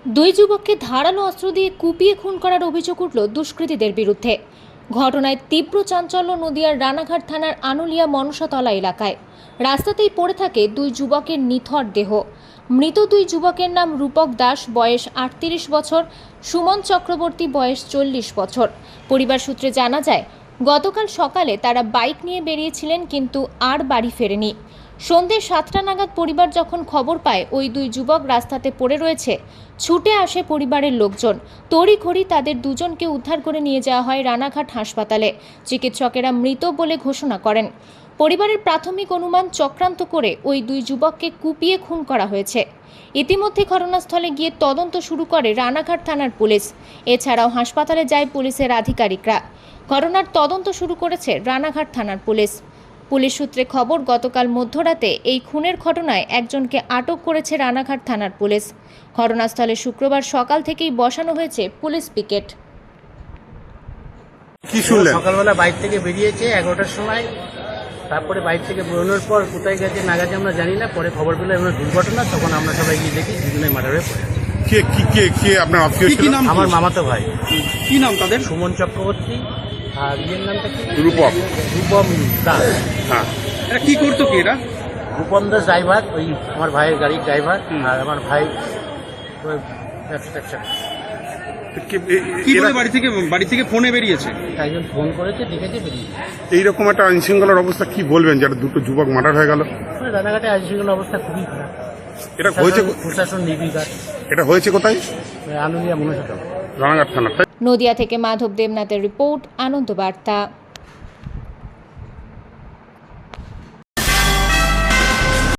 দুই যুবককে ধারালো অস্ত্র দিয়ে কুপিয়ে খুন করার অভিযোগ উঠল দুষ্কৃতীদের বিরুদ্ধে। ঘটনায় তীব্র চাঞ্চল্য নদিয়ার রানাঘাট থানার আনুলিয়া মনসাতলা এলাকায়। রাস্তাতেই পড়ে থাকে দুই যুবকের নিথর দেহ। মৃত দুই যুবকের নাম রূপক দাস, বয়স 38 বছর, সুমন চক্রবর্তী, বয়স 40 বছর। পরিবার সূত্রে জানা যায়, গতকাল সকালে তারা বাইক নিয়ে বেরিয়েছিলেন, কিন্তু আর বাড়ি ফেরেনি। সন্ধ্যে 7টা নাগাদ পরিবার যখন খবর পায় ওই দুই যুবক রাস্তাতে পড়ে রয়েছে, ছুটে আসে পরিবারের লোকজন। তড়িঘড়ি তাদের দুজনকে উদ্ধার করে নিয়ে যাওয়া হয় রানাঘাট হাসপাতালে। চিকিৎসকেরা মৃত বলে ঘোষণা করেন। পরিবারের প্রাথমিক অনুমান, চক্রান্ত করে ওই দুই যুবককে কুপিয়ে খুন করা হয়েছে। ইতিমধ্যে ঘটনাস্থলে গিয়ে তদন্ত শুরু করে রানাঘাট থানার পুলিশ। এছাড়াও হাসপাতালে যায় পুলিশের আধিকারিকরা। ঘটনার তদন্ত শুরু করেছে রানাঘাট থানার পুলিশ। পুলিশ সূত্রে খবর, গতকাল মধ্যরাতে এই খুনের ঘটনায় একজনকে আটক করেছে রানাঘাট থানার পুলিশ। ঘটনাস্থলে শুক্রবার সকাল থেকেই বসানো হয়েছে পুলিশ পিকেট। কি শুনলেন? সকালবেলা বাইক থেকে বেরিয়েছে 11টার সময়। তারপরে বাইক থেকে বেরোনোর পর কোথায় গেছে না গেছে আমরা জানি না। পরে খবর পেলাম এমন দুর্ঘটনা, তখন আমরা সবাই গিয়ে দেখি দুজনে মার্ডার হয়ে পড়ে আছে। কে আপনার আত্মীয় কি ছিল? নাম? আমার মামাতো ভাই। কি নাম তাদের? সুমন চক্রবর্তী আর ইয়ের নামটা কি? রূপক। রূপম দাস। হ্যাঁ, এরা কি করতো কি এরা? রূপম দাস ড্রাইভার, ওই আমার ভাইয়ের গাড়ির ড্রাইভার। আর আমার ভাই ওই ব্যবসা। কি বলে বাড়ি থেকে ফোনে বেরিয়েছে? একজন ফোন করেছে, দেখেছে, বেরিয়েছে। এইরকম একটা আইনশৃঙ্খলার অবস্থা কি বলবেন, যারা দুটো যুবক মার্ডার হয়ে গেল? রানাঘাটে আইনশৃঙ্খলা অবস্থা খুবই খারাপ। এটা হয়েছে প্রশাসন নির্বিকার। এটা হয়েছে কোথায়? আনুলিয়া মনসাতলা, রানাঘাট থানা। নদিয়া থেকে মাধব দেবনাথের রিপোর্ট, আনন্দ বার্তা।